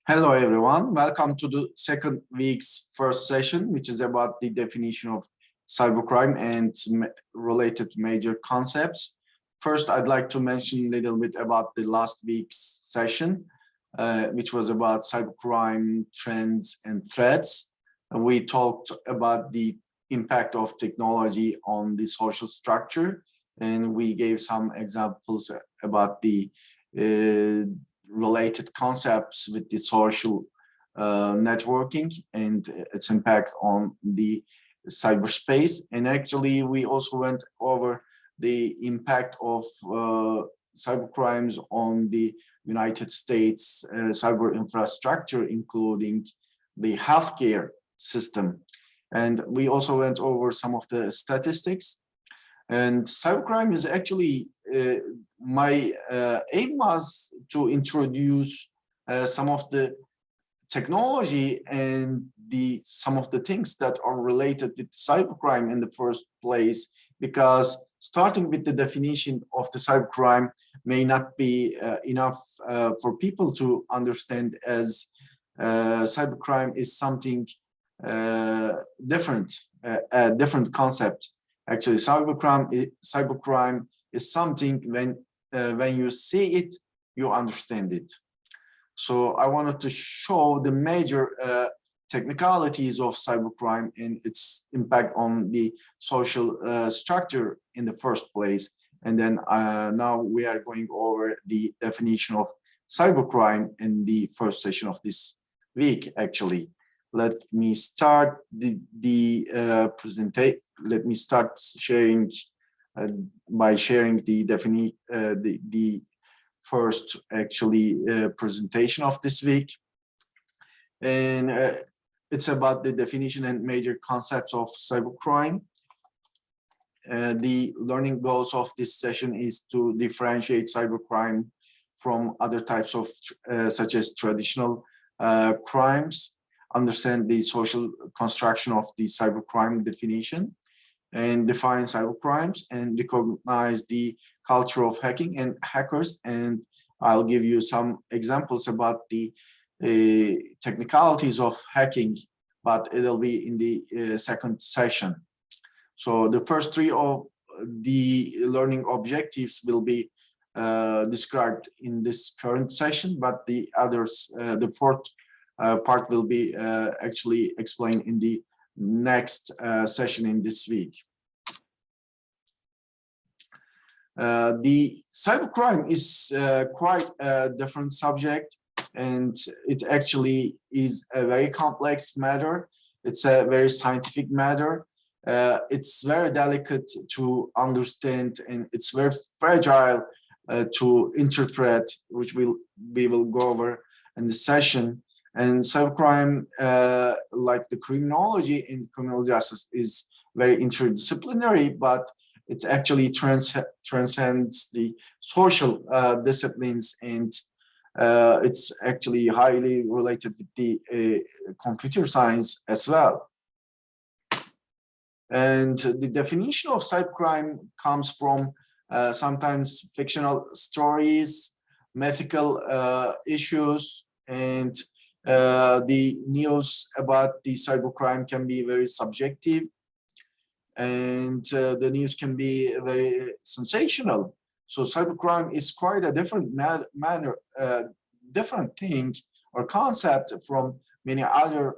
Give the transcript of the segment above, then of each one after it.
Hello, everyone. Welcome to the second week's first session, which is about the definition of cybercrime and related major concepts. First, I'd like to mention a little bit about the last week's session, which was about cybercrime trends and threats. We talked about the impact of technology on the social structure, and we gave some examples about the related concepts with the social networking and its impact on the cyberspace. And actually, we also went over the impact of cybercrimes on the United States cyber infrastructure, including the healthcare system. And we also went over some of the statistics. And cybercrime is actually my aim was to introduce some of the technology and some of the things that are related with cybercrime in the first place, because starting with the definition of the cybercrime may not be enough for people to understand, as cybercrime is something different, a different concept. Actually, cybercrime is something when you see it, you understand it. So I wanted to show the major technicalities of cybercrime and its impact on the social structure in the first place. And then now we are going over the definition of cybercrime in the first session of this week, actually. Let me start the presentation. Let me start sharing by sharing the first actually presentation of this week, and it's about the definition and major concepts of cybercrime. The learning goals of this session is to differentiate cybercrime from other types of such as traditional crimes, understand the social construction of the cybercrime definition, and define cybercrimes, and recognize the culture of hacking and hackers. And I'll give you some examples about the technicalities of hacking, but it'll be in the second session. So the first three of the learning objectives will be described in this current session, but the others, the fourth part will be actually explained in the next session in this week. The cybercrime is quite a different subject, and it actually is a very complex matter. It's a very scientific matter. It's very delicate to understand, and it's very fragile to interpret, which we will go over in the session. And cybercrime, like the criminology in criminal justice, is very interdisciplinary, but it actually transcends the social disciplines, and it's actually highly related with the computer science as well. And the definition of cybercrime comes from sometimes fictional stories, mythical issues, and the news about the cybercrime can be very subjective, and the news can be very sensational. So cybercrime is quite a different different thing or concept from many other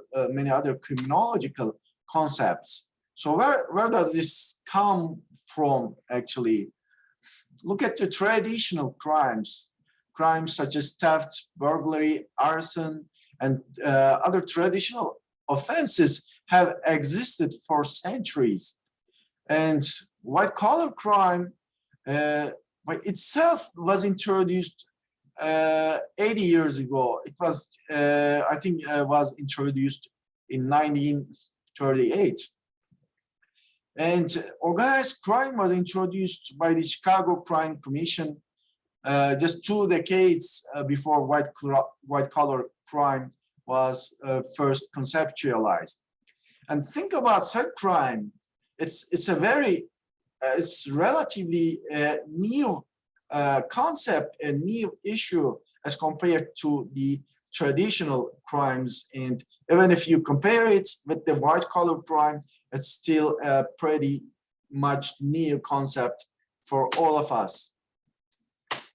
criminological concepts. So where does this come from? Actually, look at the traditional crimes such as theft, burglary, arson, and other traditional offenses have existed for centuries. And white-collar crime by itself was introduced 80 years ago. It was, I think, was introduced in 1938. And organized crime was introduced by the Chicago Crime Commission just 2 decades before white-collar crime was first conceptualized. And think about cybercrime. It's a very, it's relatively new concept, a new issue as compared to the traditional crimes. And even if you compare it with the white collar crime, it's still a pretty much new concept for all of us.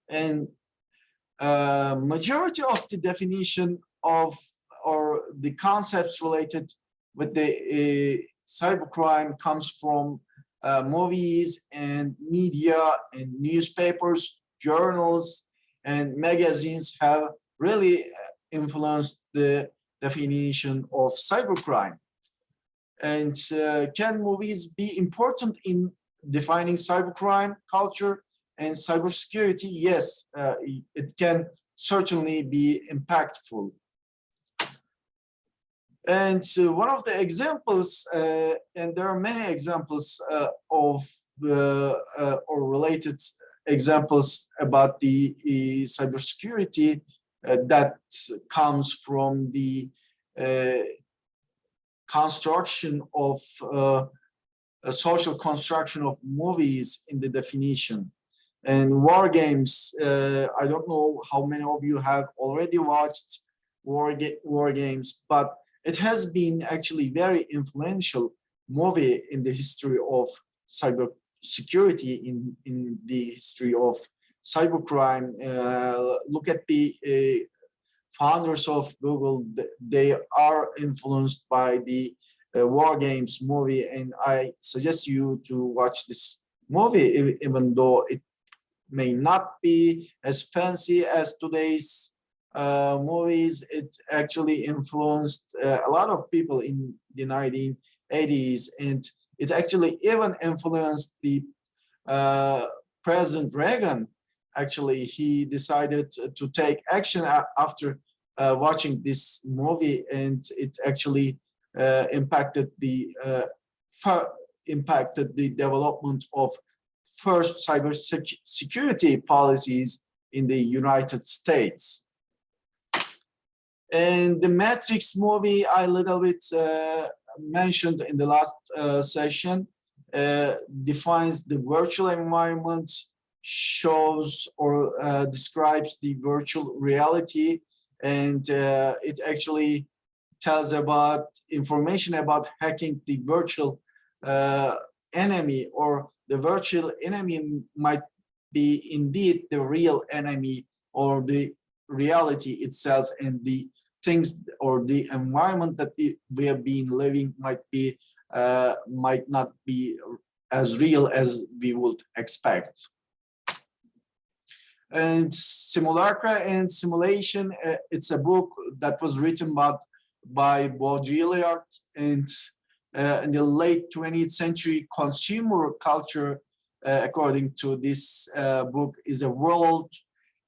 And majority of the definition of or the concepts related with the cybercrime comes from movies and media and newspapers, journals, and magazines have really influenced the definition of cybercrime. And can movies be important in defining cybercrime culture and cybersecurity? Yes, it can certainly be impactful. And one of the examples, and there are many examples of or related examples about the cybersecurity that comes from the construction of a social construction of movies in the definition. And war games, I don't know how many of you have already watched war games, but it has been actually very influential movie in the history of cybersecurity, in the history of cybercrime. Look at the founders of Google. They are influenced by the war games movie, and I suggest you to watch this movie, even though it may not be as fancy as today's movies. It actually influenced a lot of people in the 1980s, and it actually even influenced the President Reagan. Actually, he decided to take action after watching this movie, and it actually impacted the development of first cyber security policies in the United States. And the Matrix movie, I little bit mentioned in the last session, defines the virtual environment, shows or describes the virtual reality, and it actually tells about information about hacking the virtual enemy, or the virtual enemy might be indeed the real enemy, or the reality itself, and the things or the environment that we have been living might not be as real as we would expect. And Simulacra and Simulation, it's a book that was written by Baudrillard, and in the late 20th century consumer culture, according to this book, is a world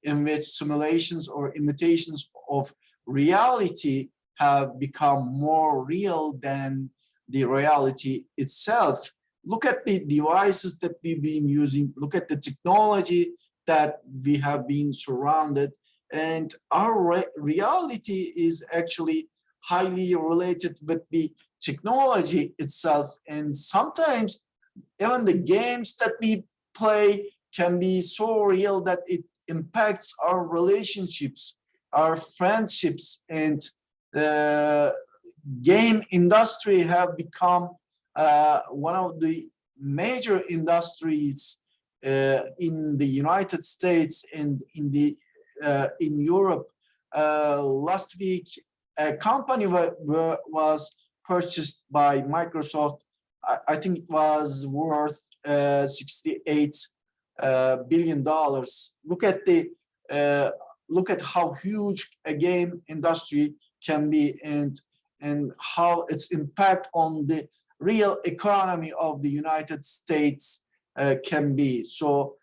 in which simulations or imitations of reality have become more real than the reality itself. Look at the devices that we've been using, look at the technology that we have been surrounded, and our reality is actually highly related with the technology itself. And sometimes even the games that we play can be so real that it impacts our relationships, our friendships, and the game industry have become one of the major industries in the United States and in Europe. Last week, a company was purchased by Microsoft. I think it was worth $68 billion. Look at how huge a game industry can be, and how its impact on the real economy of the United States can be. So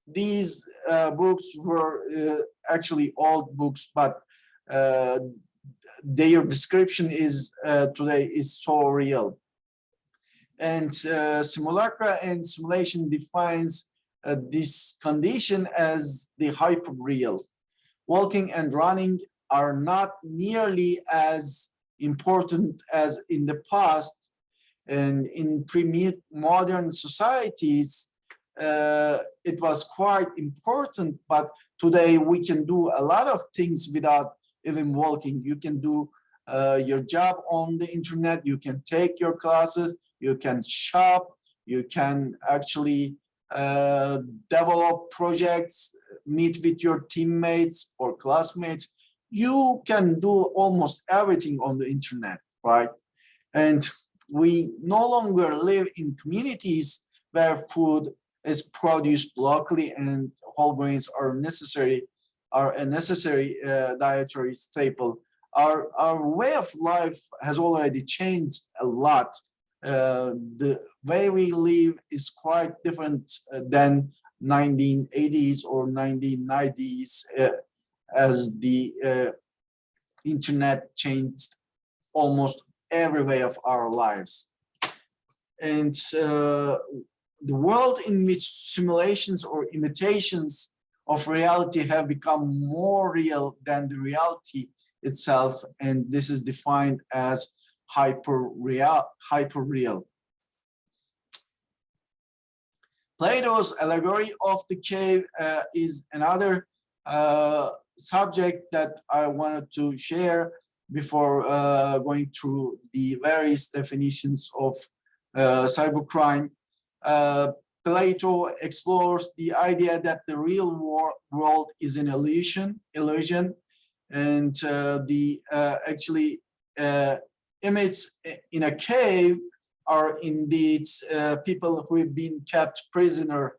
these books were actually old books, but their description is today is so real. And Simulacra and Simulation defines this condition as the hyperreal. Walking and running are not nearly as important as in the past, and in pre-modern societies, it was quite important, but today we can do a lot of things without even walking. You can do your job on the internet, you can take your classes, you can shop, you can actually develop projects, meet with your teammates or classmates. You can do almost everything on the internet, right? And we no longer live in communities where food is produced locally and whole grains are a necessary dietary staple. Our way of life has already changed a lot. The way we live is quite different than 1980s or 1990s, as the internet changed almost every way of our lives. And the world in which simulations or imitations of reality have become more real than the reality itself, and this is defined as hyper-real. Plato's allegory of the cave is another subject that I wanted to share before going through the various definitions of cybercrime. Plato explores the idea that the real world is an illusion, and the actually inmates in a cave are indeed people who have been kept prisoner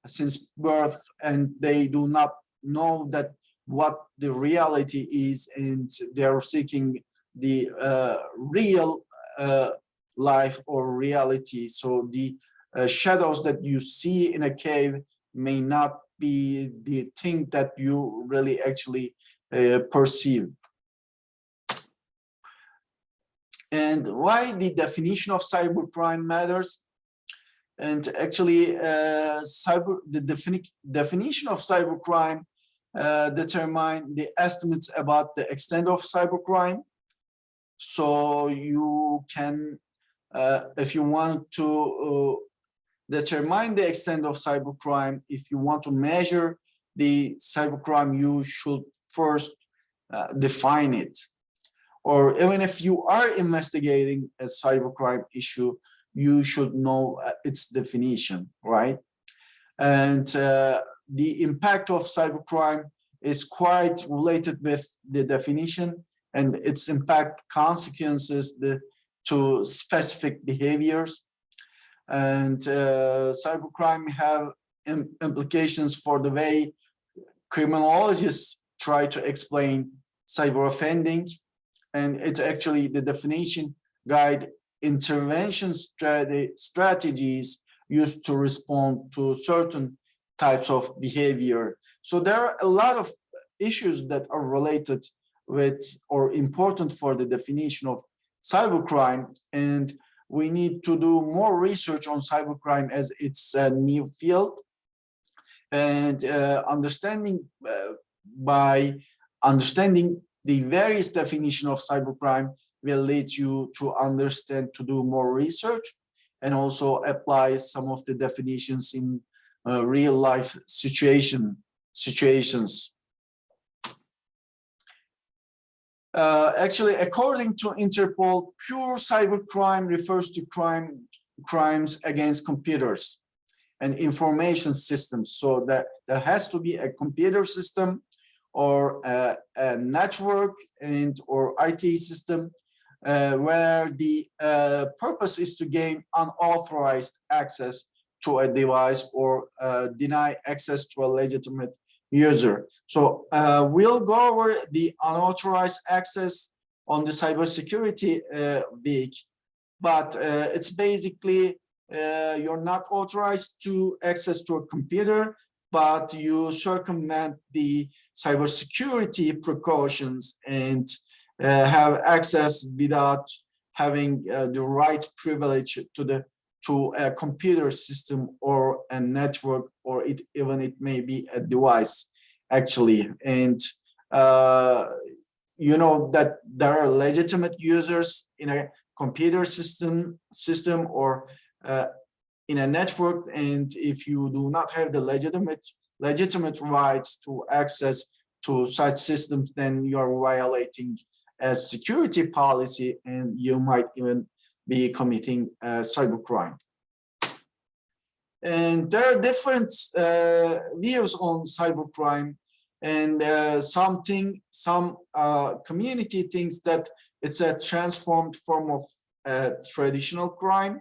since birth, and they do not know that what the reality is, and they are seeking the real life or reality. So the shadows that you see in a cave may not be the thing that you really actually perceive. And why the definition of cybercrime matters? And actually, the definition of cybercrime determine the estimates about the extent of cybercrime. So you can, if you want to determine the extent of cybercrime, if you want to measure the cybercrime, you should first define it. Or even if you are investigating a cybercrime issue, you should know its definition, right? And the impact of cybercrime is quite related with the definition and its impact consequences to specific behaviors. And cybercrime have implications for the way criminologists try to explain cyber offending. And it's actually the definition guide intervention strategies used to respond to certain types of behavior. So there are a lot of issues that are related with or important for the definition of cybercrime, and we need to do more research on cybercrime as it's a new field. And by understanding the various definition of cybercrime will lead you to understand to do more research and also apply some of the definitions in real life situations. Actually, according to Interpol, pure cybercrime refers to crimes against computers and information systems. So that there has to be a computer system or a network or IT system where the purpose is to gain unauthorized access to a device or deny access to a legitimate user. So we'll go over the unauthorized access on the cybersecurity week, but it's basically you're not authorized to access to a computer, but you circumvent the cybersecurity precautions and have access without having the right privilege to a computer system or a network, or even it may be a device actually. And you know that there are legitimate users in a computer system or in a network, and if you do not have the legitimate rights to access to such systems, then you are violating a security policy, and you might even be committing cybercrime. And there are different views on cybercrime, and some community thinks that it's a transformed form of traditional crime,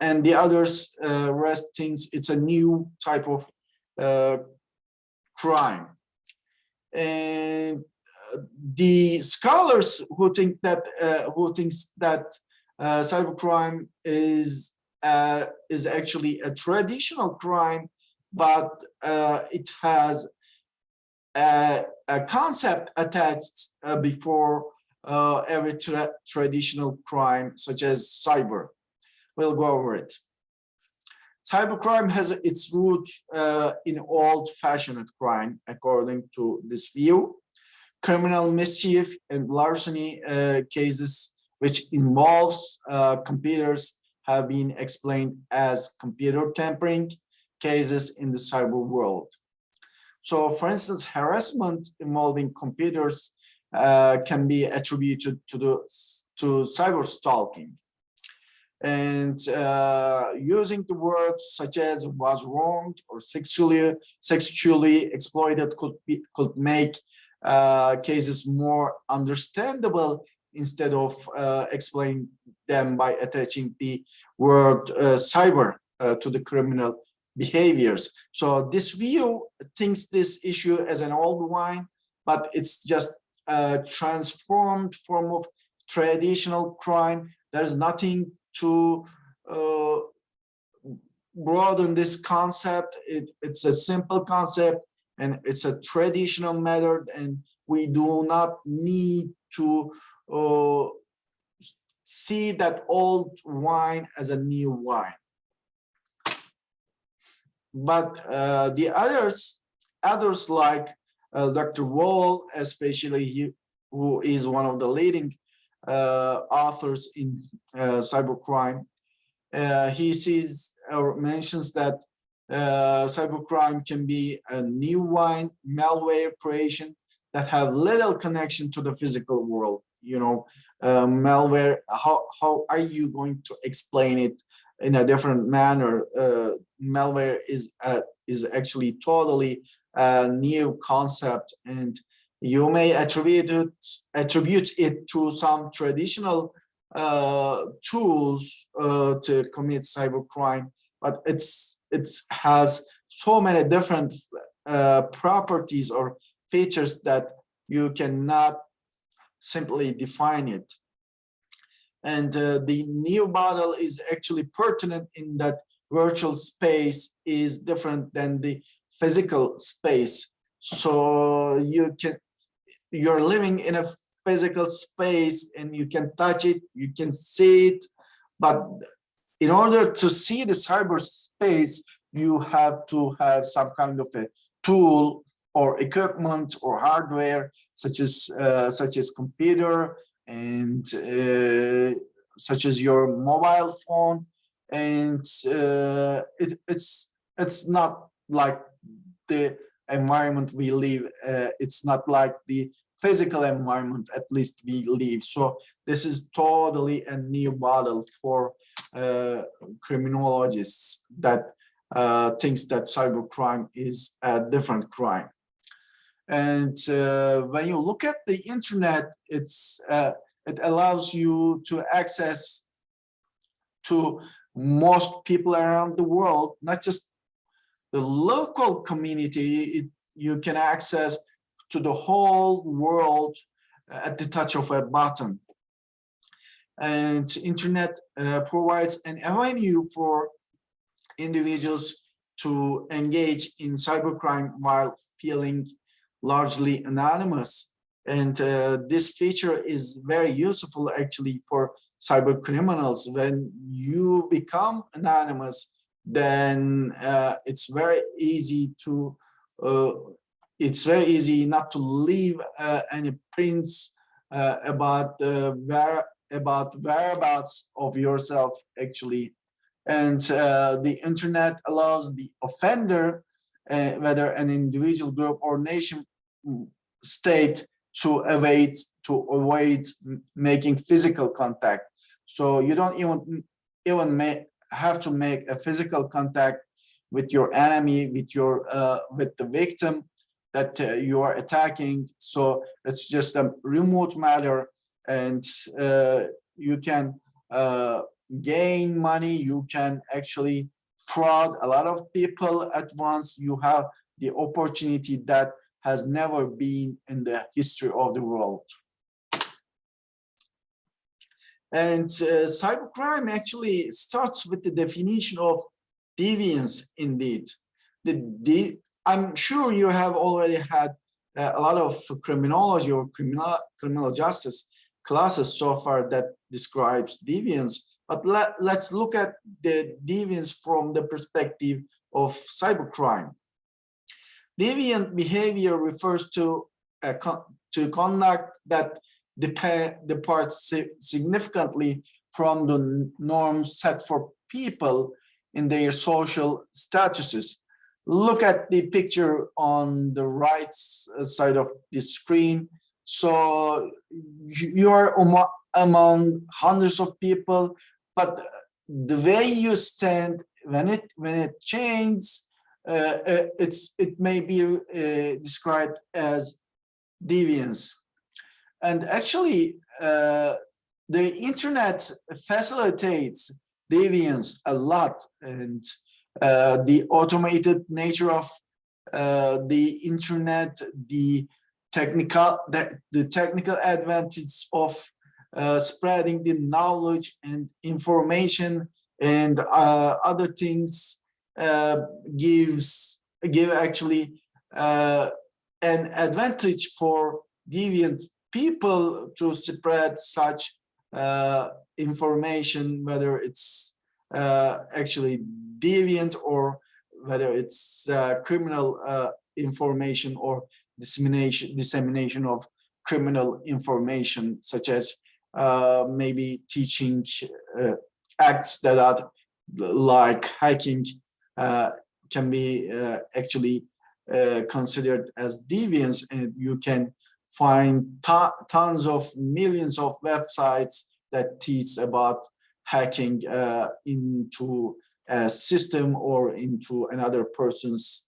and the others rest thinks it's a new type of crime. And the scholars who thinks that cybercrime is actually a traditional crime, but it has a concept attached before every traditional crime, such as cyber. We'll go over it. Cybercrime has its root in old-fashioned crime, according to this view. Criminal mischief and larceny cases which involves computers have been explained as computer tampering cases in the cyber world. So, for instance, harassment involving computers can be attributed to cyber stalking. And using the words such as was wronged or sexually exploited could make cases more understandable, instead of explaining them by attaching the word cyber to the criminal behaviors. So this view thinks this issue as an old wine, but it's just a transformed form of traditional crime. There's nothing to broaden this concept. It's a simple concept, and it's a traditional method, and we do not need to see that old wine as a new wine. But the others like Dr. Wall, especially who is one of the leading authors in cybercrime, he sees or mentions that cybercrime can be a new wine, malware creation that have little connection to the physical world. You know, malware, how are you going to explain it in a different manner? Malware is actually totally a new concept, and you may attribute it to some traditional tools to commit cybercrime, but it has so many different properties or features that you cannot simply define it. And the new model is actually pertinent in that virtual space is different than the physical space. So you're living in a physical space and you can touch it, you can see it, but in order to see the cyberspace, you have to have some kind of a tool or equipment or hardware, such as computer and such as your mobile phone, and it's not like the environment we live. It's not like the physical environment, at least we live. So this is totally a new model for criminologists that thinks that cybercrime is a different crime. And when you look at the internet, it allows you to access to most people around the world, not just the local community. You can access to the whole world at the touch of a button. And internet provides an avenue for individuals to engage in cybercrime while feeling largely anonymous. And this feature is very useful actually for cyber criminals. When you become anonymous, then it's very easy not to leave any prints about whereabouts of yourself actually And the internet allows the offender, whether an individual, group, or nation state, to avoid making physical contact. So you don't even have to make a physical contact with your enemy, with the victim that you are attacking. So it's just a remote matter, and you can gain money. You can actually fraud a lot of people at once. You have the opportunity that has never been in the history of the world. And cybercrime actually starts with the definition of deviance indeed. I'm sure you have already had a lot of criminology or criminal justice classes so far that describes deviance, but let's look at the deviance from the perspective of cybercrime. Deviant behavior refers to conduct that departs significantly from the norms set for people in their social statuses. Look at the picture on the right side of the screen. So you are among hundreds of people, but the way you stand when it changes, it may be described as deviance. And actually, the internet facilitates deviance a lot, and the automated nature of the internet, the technical advantage of spreading the knowledge and information and other things give actually an advantage for deviant people to spread such information, whether it's actually deviant or whether it's criminal information or dissemination of criminal information, such as maybe teaching acts that are like hacking can be actually considered as deviance, and you can find tons of millions of websites that teach about hacking into a system or into another person's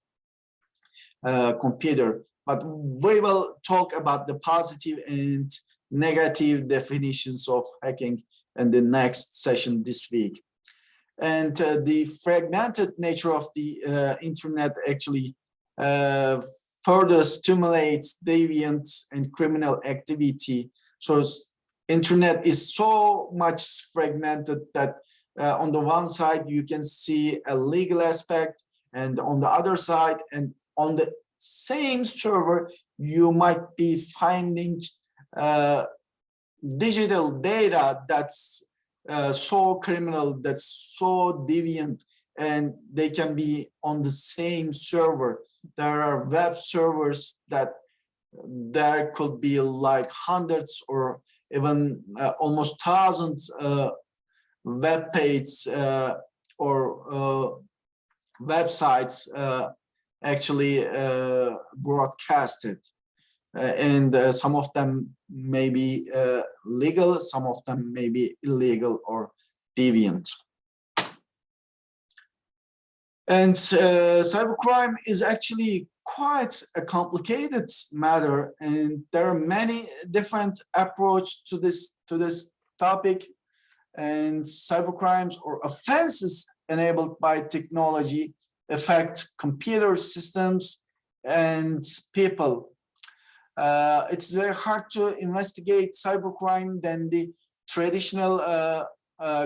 computer. But we will talk about the positive and negative definitions of hacking in the next session this week. And the fragmented nature of the internet actually further stimulates deviant and criminal activity. So internet is so much fragmented that on the one side you can see a legal aspect, and on the other side and on the same server you might be finding digital data that's so criminal, that's so deviant, and they can be on the same server. There are web servers that there could be like hundreds or even almost thousands web pages or websites actually broadcasted. And some of them may be legal, some of them may be illegal or deviant. And cybercrime is actually quite a complicated matter, and there are many different approaches to this topic. And cybercrimes or offenses enabled by technology affect computer systems and people. It's very hard to investigate cybercrime than the traditional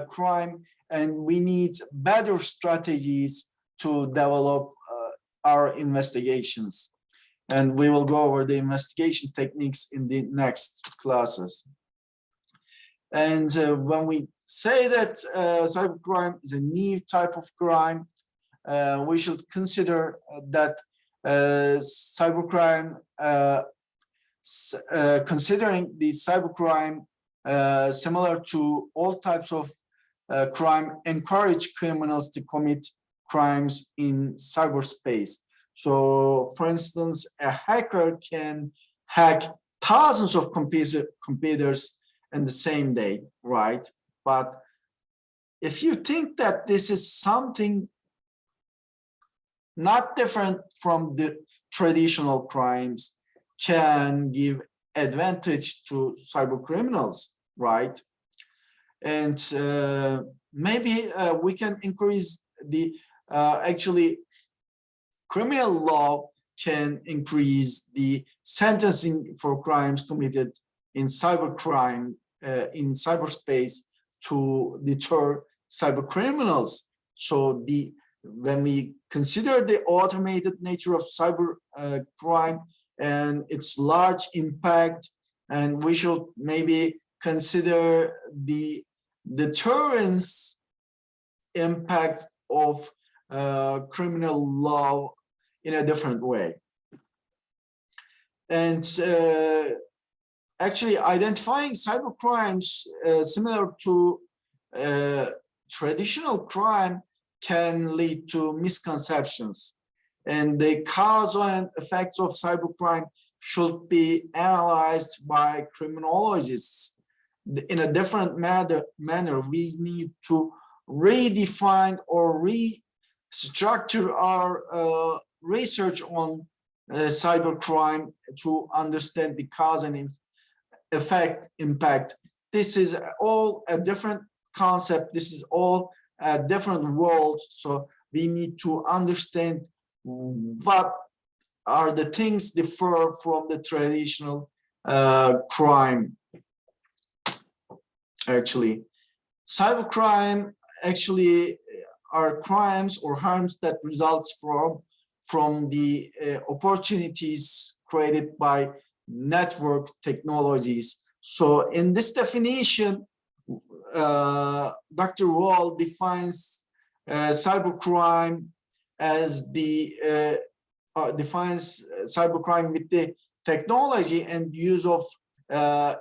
crime, and we need better strategies to develop our investigations. And we will go over the investigation techniques in the next classes. And when we say that cybercrime is a new type of crime, we should consider that cybercrime, considering the cybercrime similar to all types of crime encourage criminals to commit crimes in cyberspace. So, for instance, a hacker can hack thousands of computers in the same day, right? But if you think that this is something not different from the traditional crimes, can give advantage to cyber criminals, right? And maybe we can increase the actually criminal law can increase the sentencing for crimes committed in cybercrime in cyberspace to deter cyber criminals. So when we consider the automated nature of cyber crime and its large impact, and we should maybe consider the deterrence impact of criminal law in a different way. And actually identifying cyber crimes similar to traditional crime can lead to misconceptions, and the causal and effects of cybercrime should be analyzed by criminologists in a different manner. We need to redefine or restructure our research on cybercrime to understand the cause and effect impact. This is all a different concept. This is all a different world. So we need to understand what are the things differ from the traditional crime. Actually, cybercrime actually are crimes or harms that results from the opportunities created by network technologies. So in this definition, Dr. Wall defines cybercrime as defines cybercrime with the technology and use of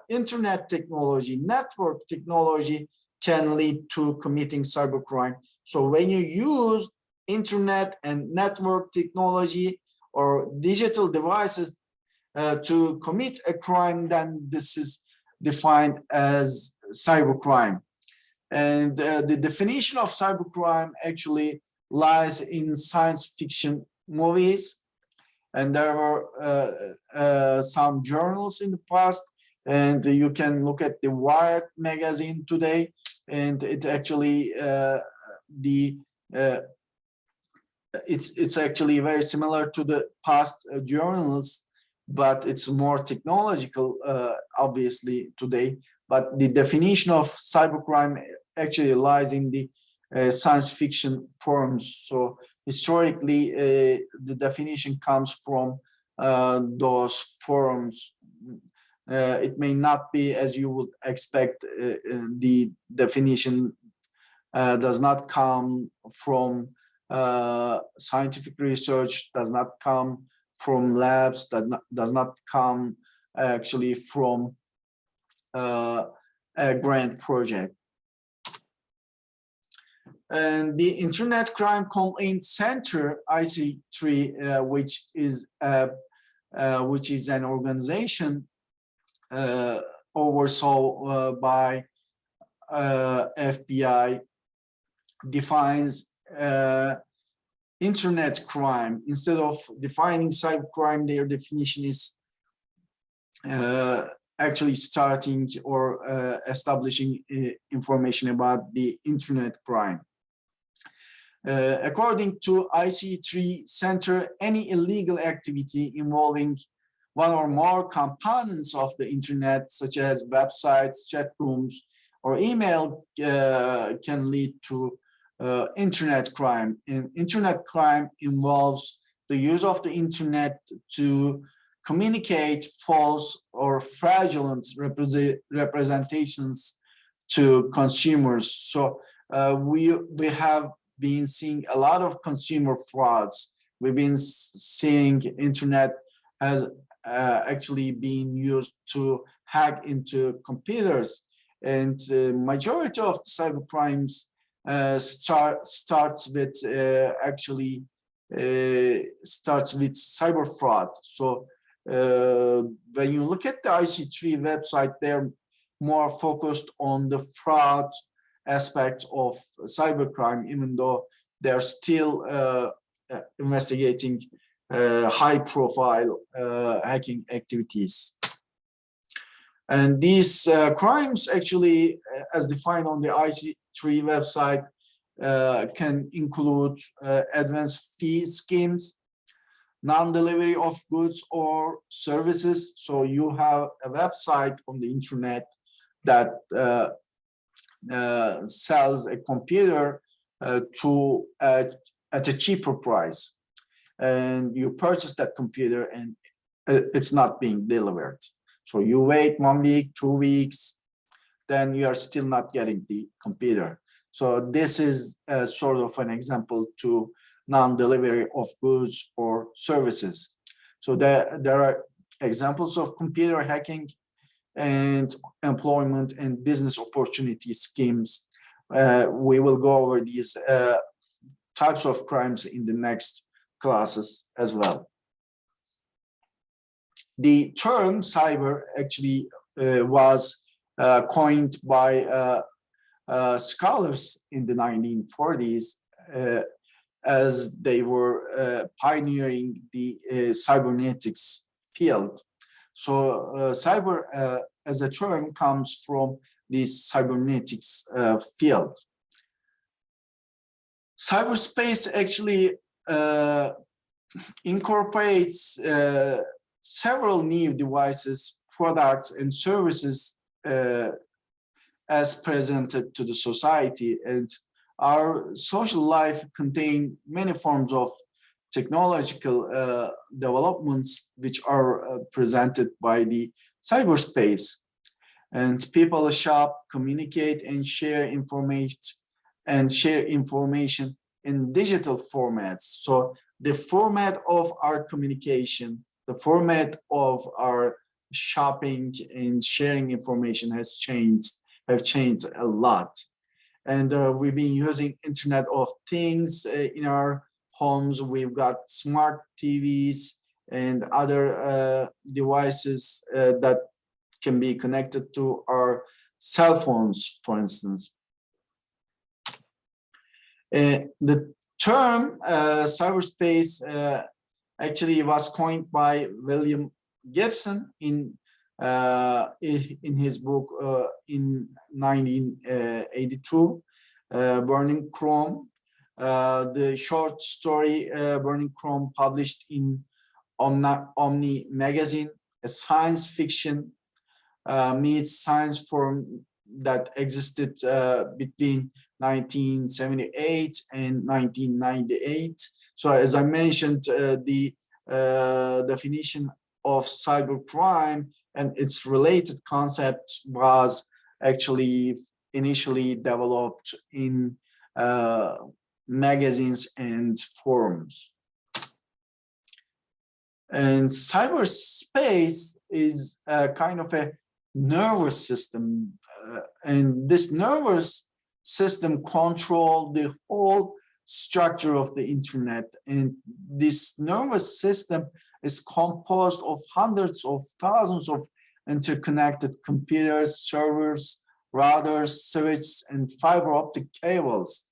internet technology, network technology can lead to committing cybercrime. So when you use internet and network technology or digital devices to commit a crime, then this is defined as cybercrime. And the definition of cybercrime actually lies in science fiction movies. And there were some journals in the past, and you can look at the Wired magazine today, and it actually it's actually very similar to the past journals, but it's more technological, obviously, today. But the definition of cybercrime actually lies in the science fiction forms. So historically, the definition comes from those forums. It may not be as you would expect. The definition does not come from scientific research, does not come from labs, does not come actually from a grant project. And the Internet Crime Complaint Center, IC3, which is an organization oversaw by FBI, defines internet crime. Instead of defining cybercrime, their definition is actually starting or establishing information about the internet crime. According to IC3 Center, any illegal activity involving one or more components of the internet, such as websites, chat rooms, or email, can lead to internet crime. And internet crime involves the use of the internet to communicate false or fraudulent representations to consumers. So we have been seeing a lot of consumer frauds. We've been seeing internet has actually been used to hack into computers, And majority of the cyber crimes starts with starts with cyber fraud. So when you look at the IC3 website, they're more focused on the fraud aspect of cybercrime, even though they're still investigating high-profile hacking activities. And these crimes actually, as defined on the IC3 website, can include advanced fee schemes, non-delivery of goods or services. So you have a website on the internet that sells a computer at a cheaper price, and you purchase that computer and it's not being delivered. So you wait 1 week, 2 weeks, then you are still not getting the computer. So this is sort of an example to non-delivery of goods or services. So there are examples of computer hacking and employment and business opportunity schemes. We will go over these types of crimes in the next classes as well. The term cyber actually was coined by scholars in the 1940s as they were pioneering the cybernetics field. So cyber as a term comes from the cybernetics field. Cyberspace actually incorporates several new devices, products, and services as presented to the society. And our social life contains many forms of technological developments which are presented by the cyberspace. And people shop, communicate, and share information in digital formats. So the format of our communication, the format of our shopping and sharing information have changed a lot. And we've been using Internet of Things in our homes. We've got smart TVs and other devices that can be connected to our cell phones, for instance. The term cyberspace actually was coined by William Gibson in his book in 1982, Burning Chrome. The short story Burning Chrome, published in Omni magazine, a science fiction meets science form that existed between 1978 and 1998. So as I mentioned, the definition of cybercrime and its related concept was actually initially developed in magazines and forums. And cyberspace is kind of a nervous system, and this nervous system controls the whole structure of the internet. And this nervous system is composed of hundreds of thousands of interconnected computers, servers, routers, switches, and fiber optic cables.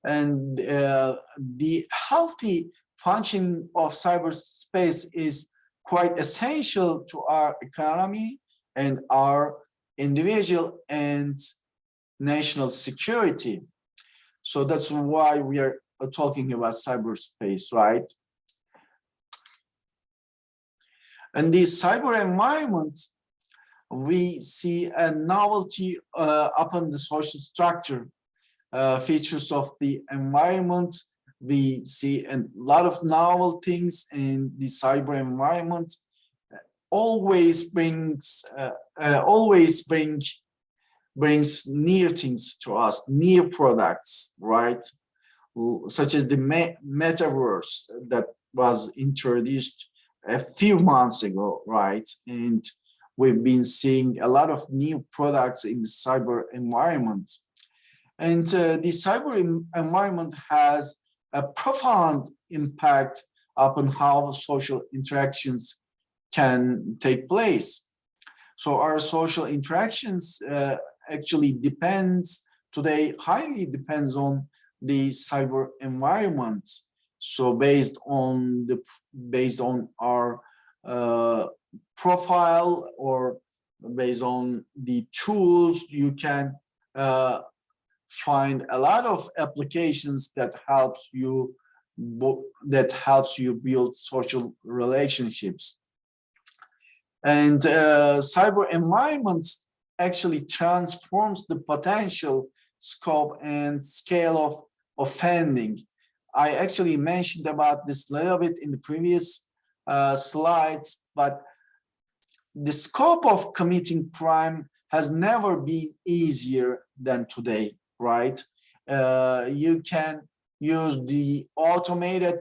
And the healthy function of cyberspace is quite essential to our economy and our individual and national security. So that's why we are talking about cyberspace, right? And the cyber environment, we see a novelty upon the social structure, features of the environment. We see a lot of novel things in the cyber environment. Always brings new things to us, new products, right? Such as the metaverse that was introduced a few months ago, right? And we've been seeing a lot of new products in the cyber environment. And the cyber environment has a profound impact upon how social interactions can take place. So our social interactions actually highly depends on the cyber environment. So based on our profile, or based on the tools, you can find a lot of applications that helps you build social relationships. And cyber environments actually transforms the potential scope and scale of offending. I actually mentioned about this a little bit in the previous slides, but the scope of committing crime has never been easier than today, right? You can use the automated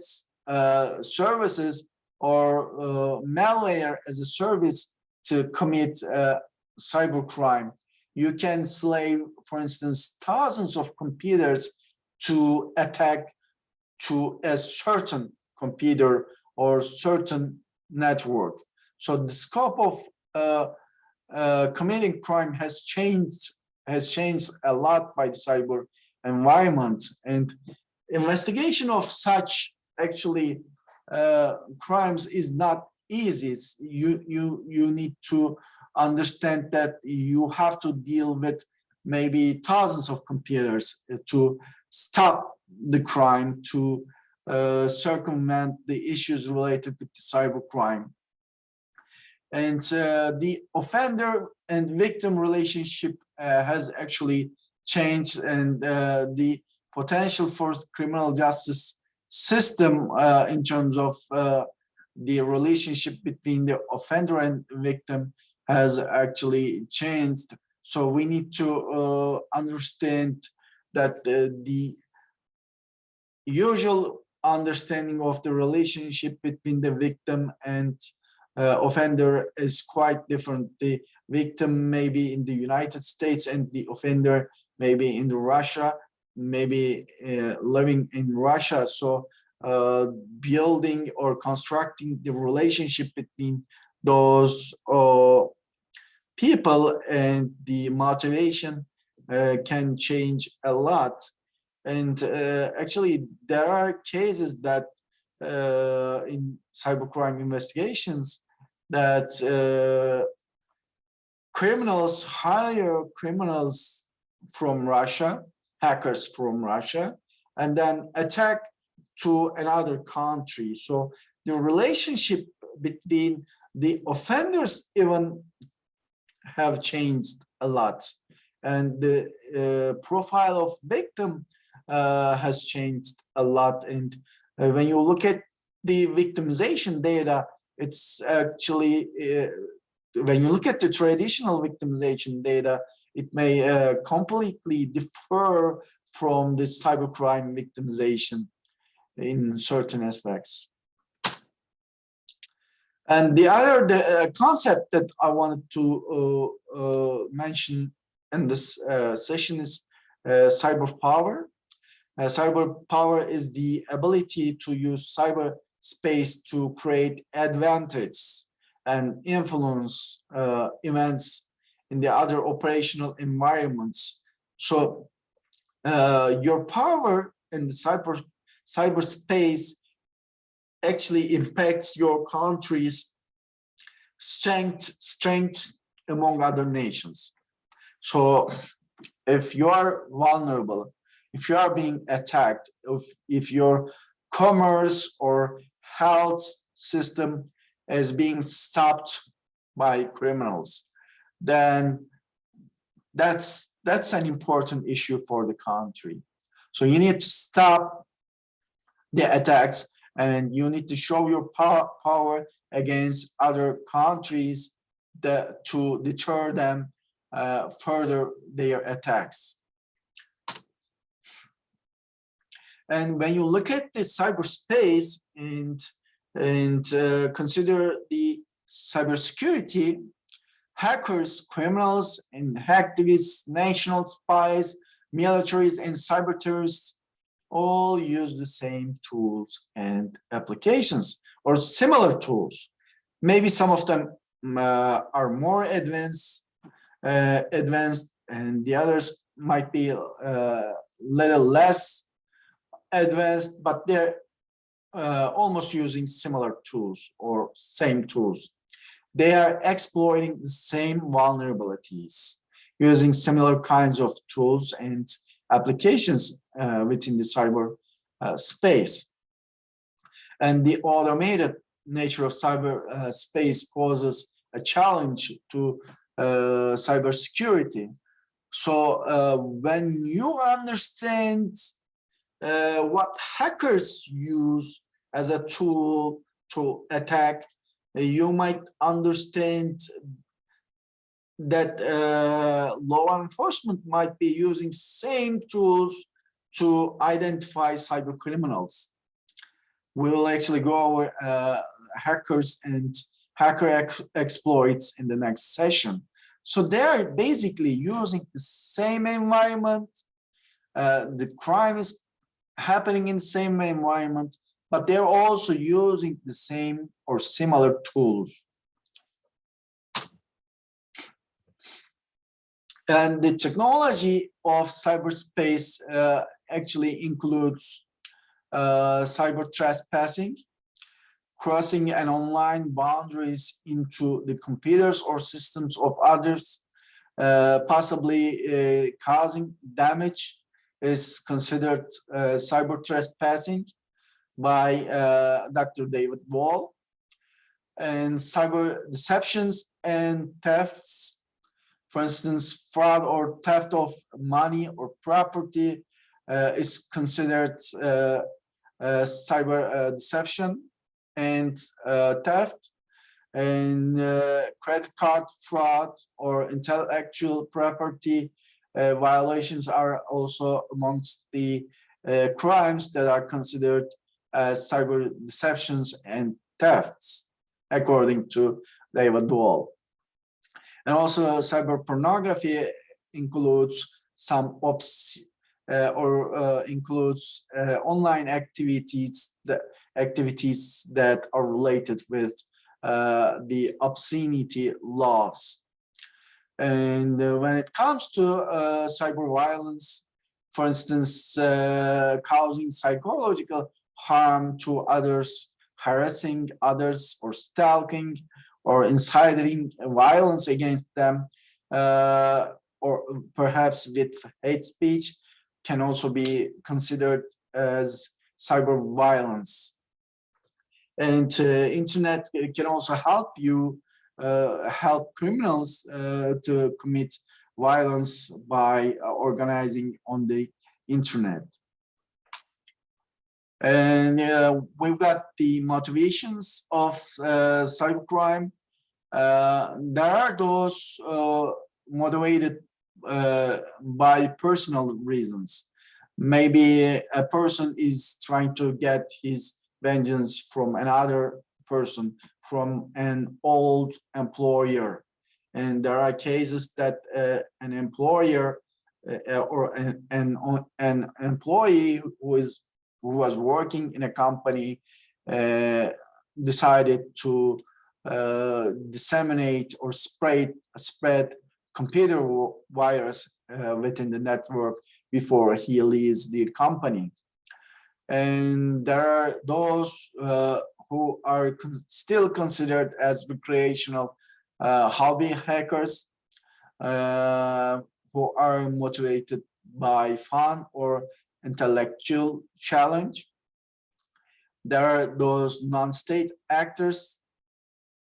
services or malware as a service to commit cybercrime. You can slave, for instance, thousands of computers to attack to a certain computer or certain network. So the scope of committing crime has changed a lot by the cyber environment, and investigation of such actually crimes is not easy. You need to understand that you have to deal with maybe thousands of computers to stop the crime, to circumvent the issues related with the cybercrime. And the offender and victim relationship has actually changed, and the potential for criminal justice system in terms of the relationship between the offender and victim has actually changed. So we need to understand that the usual understanding of the relationship between the victim and offender is quite different. The victim may be in the United States and the offender may be in Russia, maybe living in Russia. So building or constructing the relationship between those people and the motivation can change a lot. And actually, there are cases that in cybercrime investigations that criminals hire criminals from Russia, hackers from Russia, and then attack to another country. So the relationship between the offenders even have changed a lot, and the profile of victim has changed a lot. And when you look at the victimization data, it's actually when you look at the traditional victimization data, it may completely differ from the cybercrime victimization in certain aspects. And the other concept that I wanted to mention in this session is cyber power. Cyber power is the ability to use cyberspace to create advantage and influence events in the other operational environments. So your power in the cyberspace actually impacts your country's strength among other nations. So if you are vulnerable, if you are being attacked, if your commerce or health system is being stopped by criminals, then that's an important issue for the country. So you need to stop the attacks, and you need to show your power against other countries to deter them further their attacks. And when you look at the cyberspace and consider the cybersecurity, Hackers, criminals, and hacktivists, national spies, militaries, and cyber terrorists all use the same tools and applications or similar tools. Maybe some of them are more advanced, and the others might be a little less advanced, but they're almost using similar tools or same tools. They are exploiting the same vulnerabilities, using similar kinds of tools and applications within the cyber space. And the automated nature of cyber space poses a challenge to cybersecurity. So when you understand what hackers use as a tool to attack, you might understand that law enforcement might be using same tools to identify cyber criminals. We will actually go over hackers and hacker exploits in the next session. So they're basically using the same environment. The crime is happening in the same environment, but they're also using the same or similar tools. And the technology of cyberspace actually includes cyber trespassing, crossing an online boundaries into the computers or systems of others, possibly causing damage, is considered cyber trespassing by Dr. David Wall. And cyber deceptions and thefts, for instance, fraud or theft of money or property is considered cyber deception and theft. And credit card fraud or intellectual property violations are also amongst the crimes that are considered as cyber deceptions and thefts, according to David Wall. And also cyber pornography includes some includes online activities that are related with the obscenity laws. And when it comes to cyber violence, for instance, causing psychological harm to others, harassing others, or stalking, or inciting violence against them, or perhaps with hate speech, can also be considered as cyber violence. And internet can also help you help criminals to commit violence by organizing on the internet. And we've got the motivations of cybercrime. There are those motivated by personal reasons. Maybe a person is trying to get his vengeance from another person, from an old employer. And there are cases that an employer or an employee who was working in a company decided to disseminate or spread computer virus within the network before he leaves the company. And there are those who are still considered as recreational hobby hackers who are motivated by fun or intellectual challenge. There are those non-state actors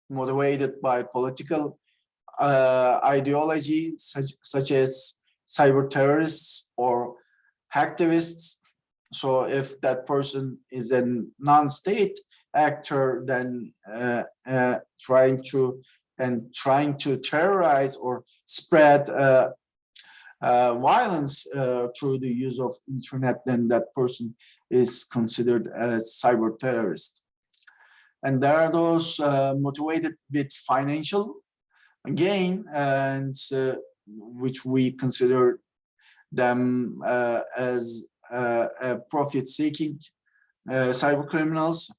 motivated by political ideology, such as cyber terrorists or hacktivists. So if that person is a non-state actor, then trying to terrorize or spread violence through the use of internet, then that person is considered a cyber terrorist. And there are those motivated with financial gain, and which we consider them as profit-seeking cyber criminals.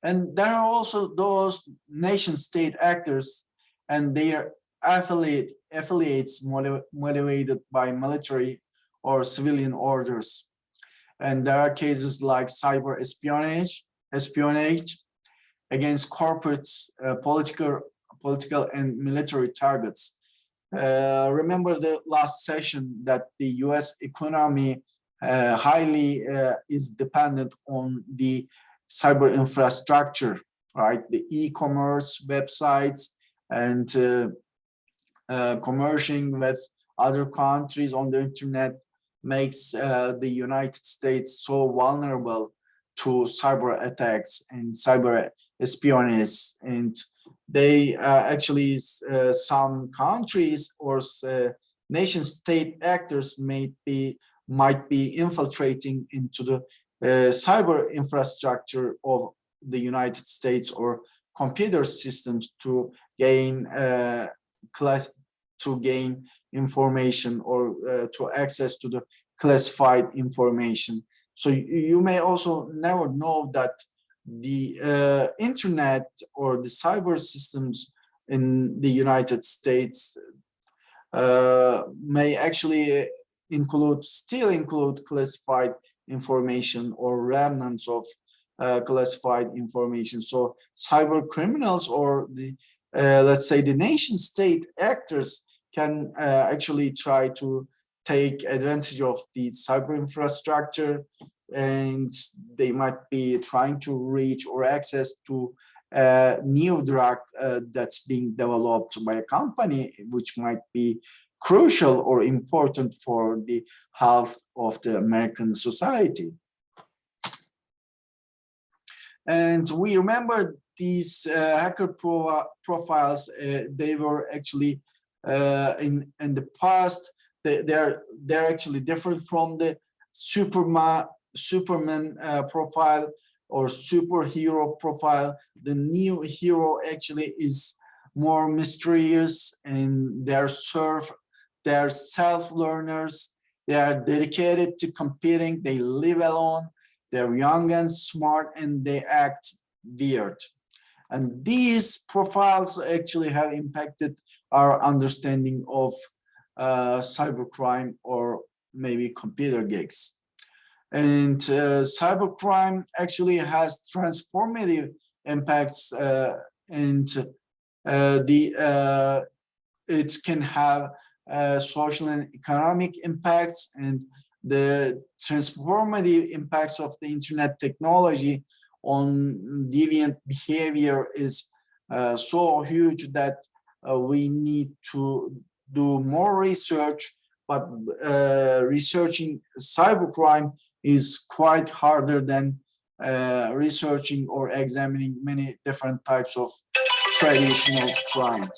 And there are also those nation-state actors and their affiliates motivated by military or civilian orders. And there are cases like cyber espionage against corporates, political and military targets. Remember the last session that the US economy highly is dependent on the cyber infrastructure, right? The e-commerce websites and commercing with other countries on the internet makes the United States so vulnerable to cyber attacks and cyber espionage. And they actually, some countries or nation state actors might be infiltrating into the cyber infrastructure of the United States or computer systems to gain information or to access to the classified information. So you may also never know that the internet or the cyber systems in the United States may actually still include classified information or remnants of classified information. So cyber criminals or the let's say the nation state actors can actually try to take advantage of the cyber infrastructure, and they might be trying to reach or access to a new drug that's being developed by a company, which might be crucial or important for the health of the American society. And we remember these hacker profiles. They were actually in the past. They're actually different from the Superman profile or superhero profile. The new hero actually is more mysterious, and they're self-learners. They are dedicated to competing. They live alone. They're young and smart, and they act weird. And these profiles actually have impacted our understanding of cybercrime or maybe computer gigs. And cybercrime actually has transformative impacts, and it can have social and economic impacts, and the transformative impacts of the internet technology on deviant behavior is so huge that we need to do more research, but researching cybercrime is quite harder than researching or examining many different types of traditional crime.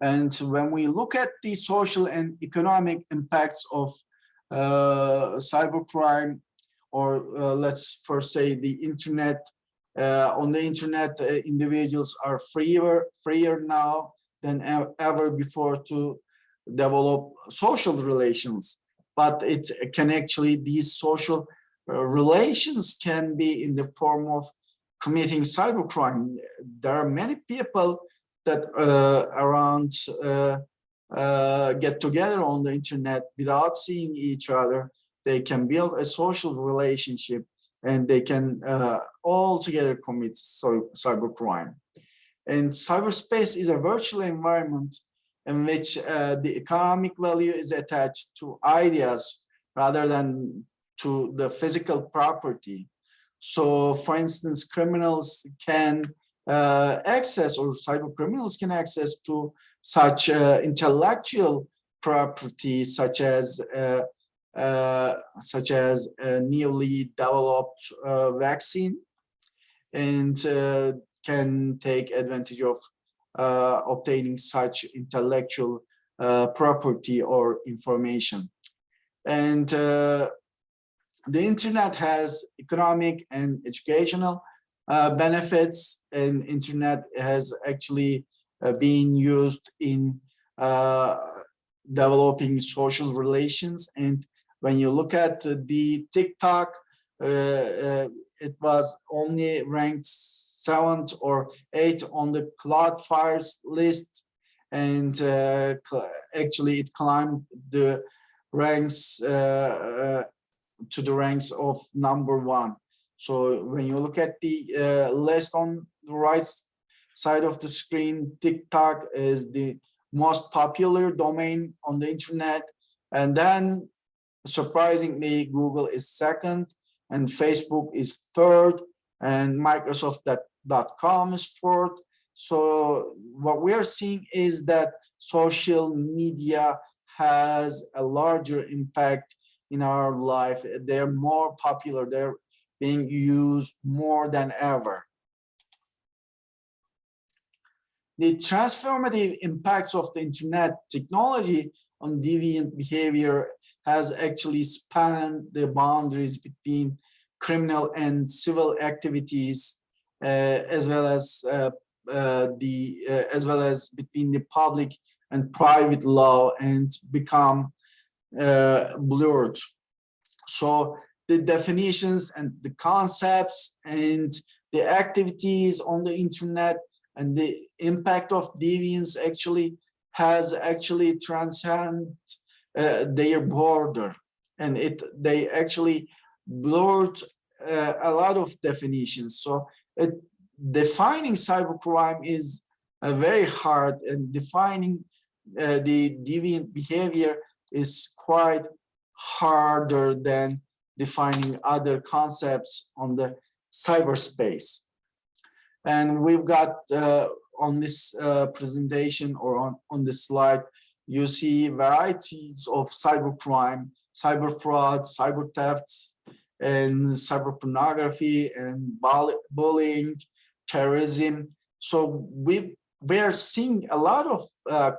And when we look at the social and economic impacts of cybercrime, or let's first say the internet, on the internet, individuals are freer now than ever before to develop social relations. But it can actually, these social relations can be in the form of committing cybercrime. There are many people that get together on the internet without seeing each other. They can build a social relationship, and they can all together commit cybercrime. And cyberspace is a virtual environment in which the economic value is attached to ideas rather than to the physical property. So, for instance, criminals can access, or cyber criminals can access to such intellectual property, such as a newly developed vaccine, and can take advantage of obtaining such intellectual property or information. And The internet has economic and educational benefits, and internet has actually been used in uh, developing social relations. And when you look at the TikTok, it was only ranked 7th or 8th on the Cloudfire's list, and actually it climbed the ranks to the ranks of #1. So when you look at the list on the right side of the screen, TikTok is the most popular domain on the internet, and then surprisingly, Google is 2nd, and Facebook is 3rd, and Microsoft.com is 4th. So what we are seeing is that social media has a larger impact in our life. They're more popular. They're being used more than ever. The transformative impacts of the internet technology on deviant behavior has actually spanned the boundaries between criminal and civil activities, as well as between the public and private law, and become blurred. So the definitions and the concepts and the activities on the internet and the impact of deviance actually has actually transcended their border, and they actually blurred a lot of definitions. So defining cybercrime is very hard, and defining the deviant behavior is quite harder than defining other concepts on the cyberspace. And we've got on this presentation, or on this slide, you see varieties of cybercrime, cyber fraud, cyber thefts, and cyber pornography, and bullying, terrorism. So we're seeing a lot of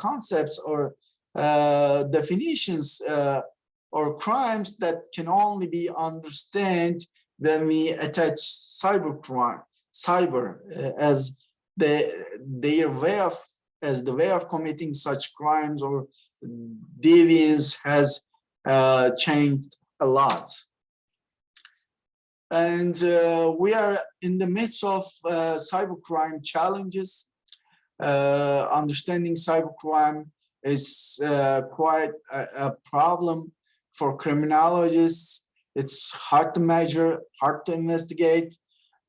concepts or definitions or crimes that can only be understood when we attach cybercrime, cyber as the way of committing such crimes or deviance has changed a lot. And we are in the midst of cybercrime challenges. Understanding cybercrime is quite a problem for criminologists. It's hard to measure, hard to investigate.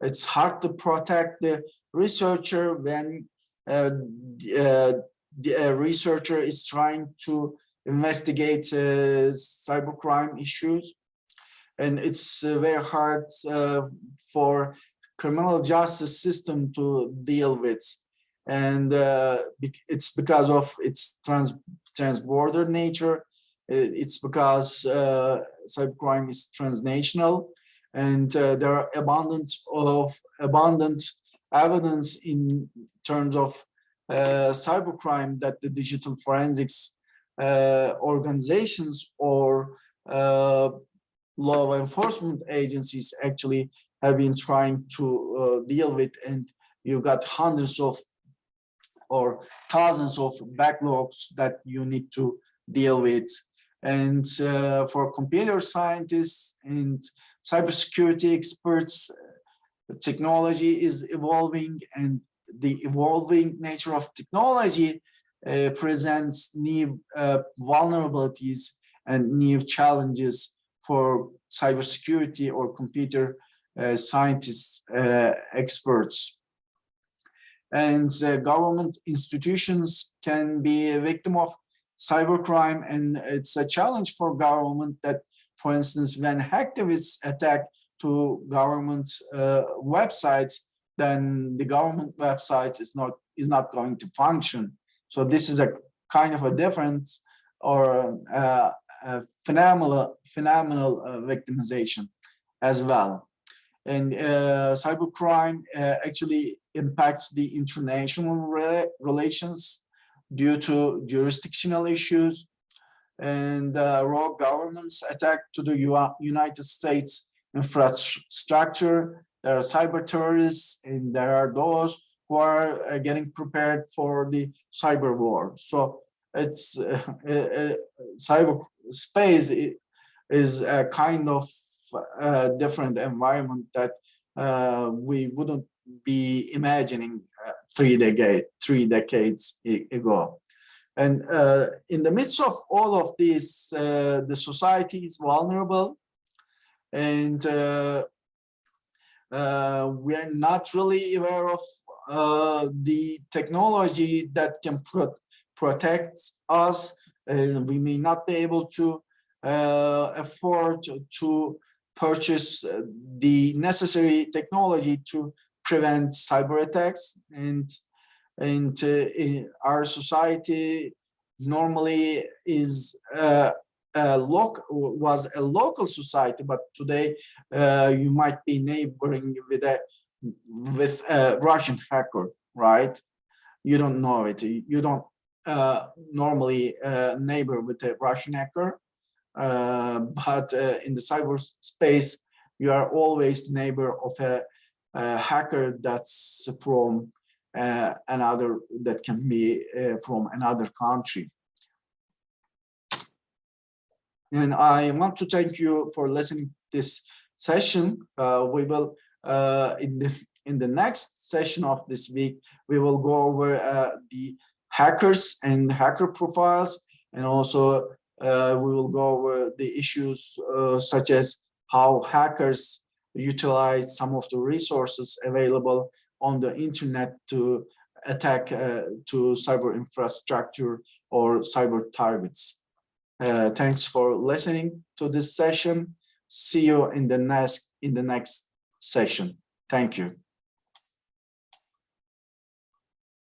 It's hard to protect the researcher when the researcher is trying to investigate cybercrime issues. And it's very hard for criminal justice system to deal with. And it's because of its transborder nature. It's because cybercrime is transnational, and there are abundant evidence in terms of cybercrime that the digital forensics organizations or law enforcement agencies actually have been trying to deal with. And you've got hundreds of or thousands of backlogs that you need to deal with. And for computer scientists and cybersecurity experts, technology is evolving, and the evolving nature of technology presents new vulnerabilities and new challenges for cybersecurity or computer scientists, experts. And government institutions can be a victim of cybercrime, and it's a challenge for government that, for instance, when hacktivists attack to government websites, then the government website is not going to function. So this is a kind of a different or a phenomenal victimization as well. And cybercrime actually impacts the international relations due to jurisdictional issues. and rogue governments attack to the United States infrastructure. There are cyber terrorists, and there are those who are getting prepared for the cyber war. So it's cyberspace is a kind of different environment that we wouldn't be imagining 3 decades ago. And in the midst of all of this, the society is vulnerable, and we are not really aware of the technology that can protect us. We may not be able to afford to purchase the necessary technology to prevent cyber attacks, and our society normally is was a local society, but today you might be neighboring with a Russian hacker, right? You don't know it. You don't normally neighbor with a Russian hacker, but in the cyberspace, you are always neighbor of a hacker that's from another, that can be from another country. And I want to thank you for listening to this session. We will in the next session of this week, we will go over the hackers and hacker profiles, and also we will go over the issues such as how hackers utilize some of the resources available on the internet to attack to cyber infrastructure or cyber targets. Thanks for listening to this session. See you in the next session. Thank you.